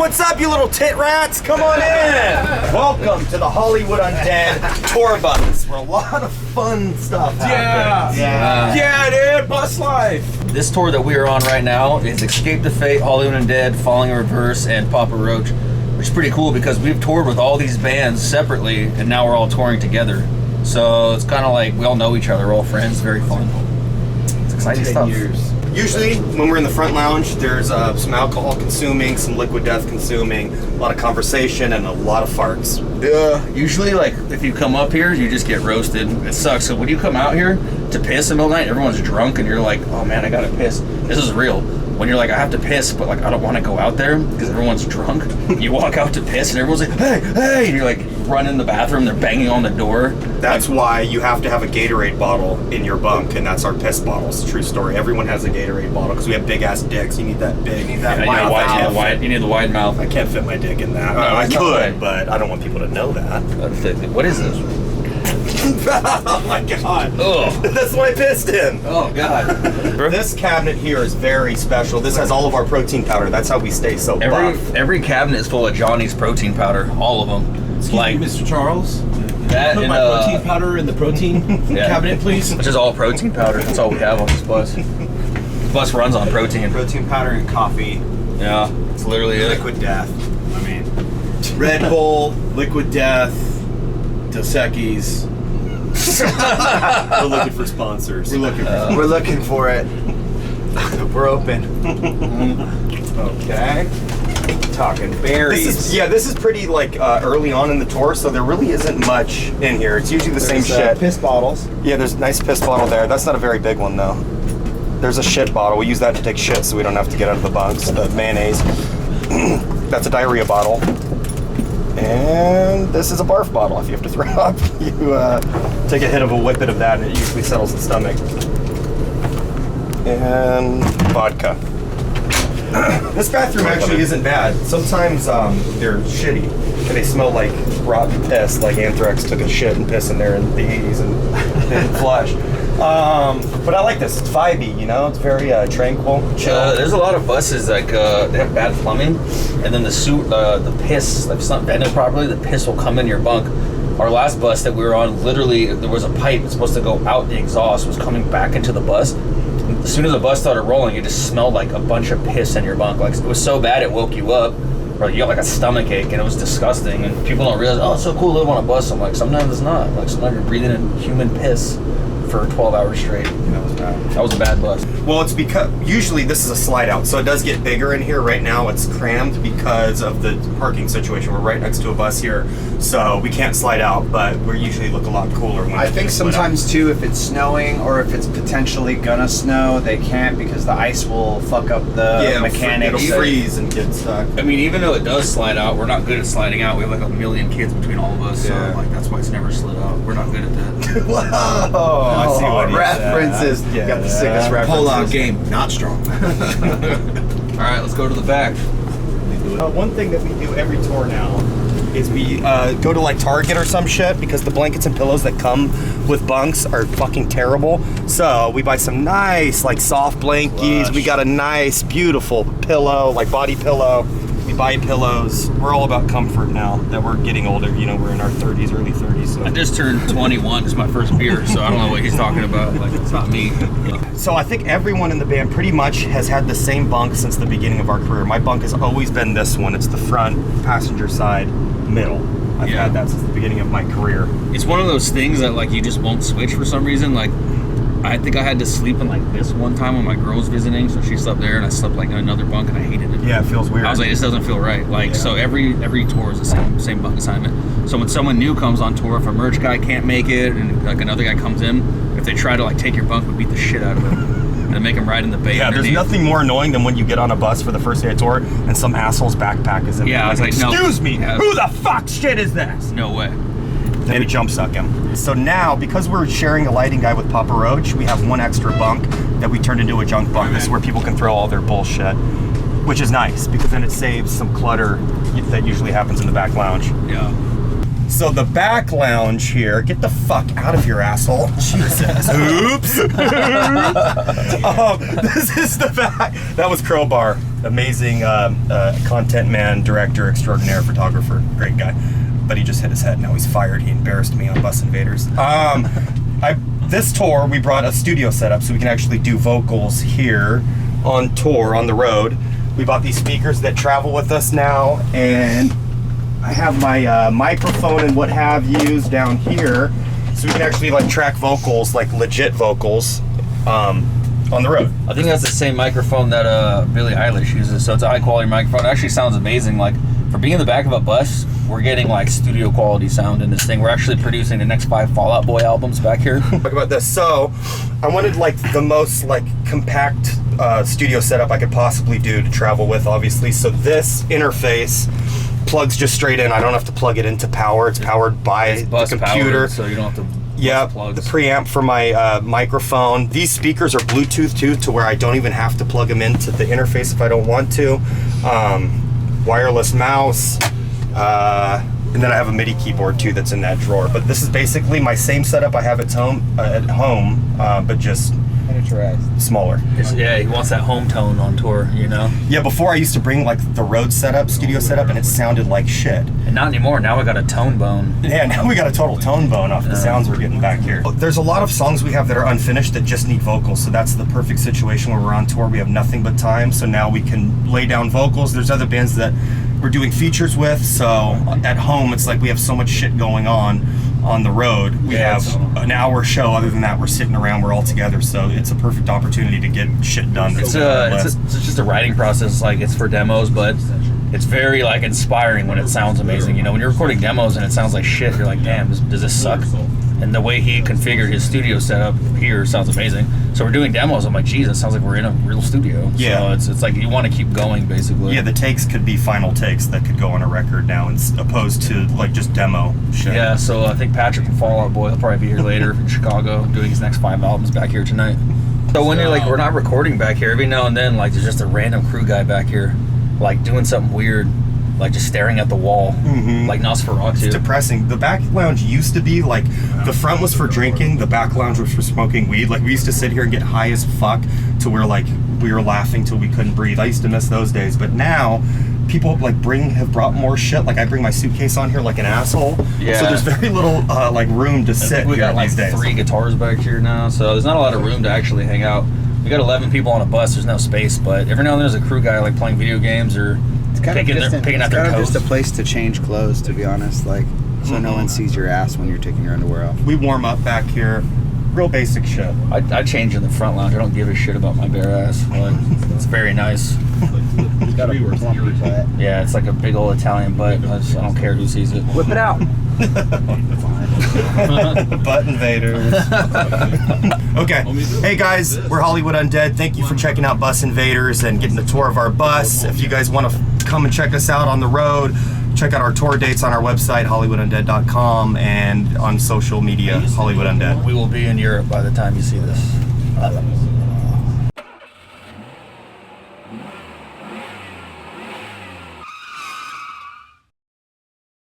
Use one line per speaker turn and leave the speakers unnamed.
what's up, you little tit rats? Come on in. Welcome to the Hollywood Undead tour bus, where a lot of fun stuff happens.
Yeah, dude, bus life.
This tour that we are on right now is Escape to Fate, Hollywood Undead, Falling in Reverse, and Papa Roach, which is pretty cool because we've toured with all these bands separately, and now we're all touring together. So it's kind of like we all know each other, we're all friends, very fun. It's exciting stuff.
Usually, when we're in the front lounge, there's some alcohol consuming, some liquid death consuming, a lot of conversation, and a lot of farts.
Usually, like, if you come up here, you just get roasted. It sucks. So when you come out here to piss in the middle of the night, everyone's drunk, and you're like, oh man, I gotta piss. This is real. When you're like, I have to piss, but like, I don't want to go out there because everyone's drunk. You walk out to piss, and everyone's like, hey, hey, and you're like, run in the bathroom, they're banging on the door.
That's why you have to have a Gatorade bottle in your bunk, and that's our piss bottle. It's a true story. Everyone has a Gatorade bottle because we have big ass dicks. You need that big, you need that wide mouth.
You need the wide mouth.
I can't fit my dick in that. I could, but I don't want people to know that.
What is this?
Oh my god.
Ugh.
That's what I pissed in.
Oh god.
This cabinet here is very special. This has all of our protein powder. That's how we stay so buff.
Every cabinet is full of Johnny's protein powder. All of them.
Excuse me, Mr. Charles.
That
Put
and,
my protein powder in the protein cabinet, please.
Which is all protein powder. That's all we have on this bus. The bus runs on protein.
Protein powder and coffee.
Yeah, it's literally it.
Liquid death. I mean,
Red Bull, Liquid Death, Dos Equis.
we're looking for sponsors.
We're looking for it. We're open.
Okay.
Talking berries.
This is pretty like early on in the tour, so there really isn't much in here. It's usually the same shit.
Piss bottles.
Yeah, there's a nice piss bottle there. That's not a very big one though. There's a shit bottle. We use that to take shit so we don't have to get out of the bunks. The mayonnaise. That's a diarrhea bottle. And this is a barf bottle. If you have to throw up, you take a hit of a whippet of that and it usually settles the stomach. And vodka. This bathroom actually isn't bad. Sometimes they're shitty and they smell like rotten piss, like Anthrax took a shit and piss in there in the 80s and didn't flush. But I like this. It's vibey, you know? It's very tranquil, chill.
There's a lot of buses like they have bad plumbing, and then the piss, if it's not vented properly, the piss will come in your bunk. Our last bus that we were on, literally, there was a pipe that's supposed to go out the exhaust, was coming back into the bus. As soon as the bus started rolling, it just smelled like a bunch of piss in your bunk. Like, it was so bad it woke you up, or you got like a stomach ache, and it was disgusting. And people don't realize, oh, it's so cool to live on a bus. I'm like, sometimes it's not. Like, sometimes you're breathing in human piss for 12 hours straight.
That was bad.
That was a bad bus.
Well, it's because usually this is a slide out, so it does get bigger in here. Right now it's crammed because of the parking situation. We're right next to a bus here, so we can't slide out, but we usually look a lot cooler when
I think sometimes too, if it's snowing or if it's potentially gonna snow, they can't because the ice will fuck up the mechanics.
It'll freeze and get stuck.
I mean, even though it does slide out, we're not good at sliding out. We have like a million kids between all of us, so like that's why it's never slid out. We're not good at that.
Wow. I see what
references.
Yeah,
got the sickest references.
Pull-out game, not strong.
All right, let's go to the back.
One thing that we do every tour now is we go to like Target or some shit because the blankets and pillows that come with bunks are fucking terrible. So we buy some nice like soft blankies.
Lush.
We got a nice, beautiful pillow, like body pillow. We buy pillows. We're all about comfort now that we're getting older. You know, we're in our 30s, early 30s. So.
I just turned 21. It's my first beer, so I don't know what he's talking about. Like, it's not me.
So I think everyone in the band pretty much has had the same bunk since the beginning of our career. My bunk has always been this one. It's the front passenger side middle. I've had that since the beginning of my career.
It's one of those things that like you just won't switch for some reason. Like, I think I had to sleep in like this one time when my girl was visiting, so she slept there and I slept like in another bunk and I hated it.
Yeah, it feels weird.
I was like, this doesn't feel right. Like, so every tour is the same bunk assignment. So when someone new comes on tour, if a merch guy can't make it and like another guy comes in, if they try to like take your bunk, we beat the shit out of them and make them ride in the bay.
Yeah,
underneath.
there's nothing more annoying than when you get on a bus for the first day of tour and some asshole's backpack is in there.
I was like, no.
Excuse me, who the fuck shit is this?
No way.
Then we jump suck him. So now, because we're sharing a lighting guy with Papa Roach, we have one extra bunk that we turned into a junk bunk. This is where people can throw all their bullshit, which is nice because then it saves some clutter that usually happens in the back lounge.
Yeah.
So the back lounge here, get the fuck out of here, asshole. Jesus. Oops. This is the back. That was Crowbar. amazing content man, director, extraordinaire, photographer, great guy. But he just hit his head. Now he's fired. He embarrassed me on Bus Invaders. This tour, we brought a studio setup so we can actually do vocals here on tour, on the road. We bought these speakers that travel with us now, and I have my microphone and what have yous down here, so we can actually like track vocals, like legit vocals, on the road.
I think that's the same microphone that Billie Eilish uses, so it's a high quality microphone. It actually sounds amazing. Like, for being in the back of a bus, we're getting like studio quality sound in this thing. We're actually producing the next 5 Fall Out Boy albums back here.
Talk about this. So I wanted like the most like compact studio setup I could possibly do to travel with, obviously. So this interface plugs just straight in. I don't have to plug it into power. It's powered by the computer.
Powered, so you don't have to.
Yeah, the preamp for my microphone. These speakers are Bluetooth too, to where I don't even have to plug them into the interface if I don't want to. Wireless mouse, and then I have a MIDI keyboard too that's in that drawer. But this is basically my same setup I have at home, but just smaller.
Yeah, he wants that home tone on tour, you know?
Yeah, before I used to bring like the road setup, studio setup, and it sounded like shit.
And not anymore. Now we got a tone bone.
Yeah, now we got a total tone bone off the sounds we're getting back here. There's a lot of songs we have that are unfinished that just need vocals, so that's the perfect situation where we're on tour. We have nothing but time, so now we can lay down vocals. There's other bands that we're doing features with, so at home it's like we have so much shit going on the road. We have an hour show. Other than that, we're sitting around, we're all together, so it's a perfect opportunity to get shit done.
It's just a writing process. Like, it's for demos, but it's very like inspiring when it sounds amazing. You know, when you're recording demos and it sounds like shit, you're like, damn, does this suck? And the way he configured his studio setup here sounds amazing. So we're doing demos. I'm like, geez, it sounds like we're in a real studio.
Yeah.
So it's like you want to keep going, basically.
Yeah, the takes could be final takes that could go on a record now, as opposed to like just demo shit.
Yeah, so I think Patrick from Fall Out Boy will probably be here later in Chicago doing his next 5 albums back here tonight. So when you're like, we're not recording back here, every now and then, like, there's just a random crew guy back here, like doing something weird, like just staring at the wall, like Nosferatu.
It's depressing. The back lounge used to be like, the front was for drinking, the back lounge was for smoking weed. Like, we used to sit here and get high as fuck to where like we were laughing till we couldn't breathe. I used to miss those days, but now people like have brought more shit. Like, I bring my suitcase on here like an asshole. Yeah. So there's very little like room to sit
we
here
got like
these days.
3 guitars back here now, so there's not a lot of room to actually hang out. We got 11 people on a bus. There's no space, but every now and then there's a crew guy like playing video games or picking at their toes.
Just a place to change clothes, to be honest, like, so no one sees your ass when you're taking your underwear off.
We warm up back here. Real basic shit.
I change in the front lounge. I don't give a shit about my bare ass. Like, it's very nice.
It's got a plumpy butt.
Yeah, it's like a big old Italian butt. I don't care who sees it.
Whip it out.
Butt Invaders. Okay. Hey guys, we're Hollywood Undead. Thank you for checking out Bus Invaders and getting a tour of our bus. If you guys want to come and check us out on the road, check out our tour dates on our website, hollywoodundead.com, and on social media, Hollywood Undead.
We will be in Europe by the time you see this.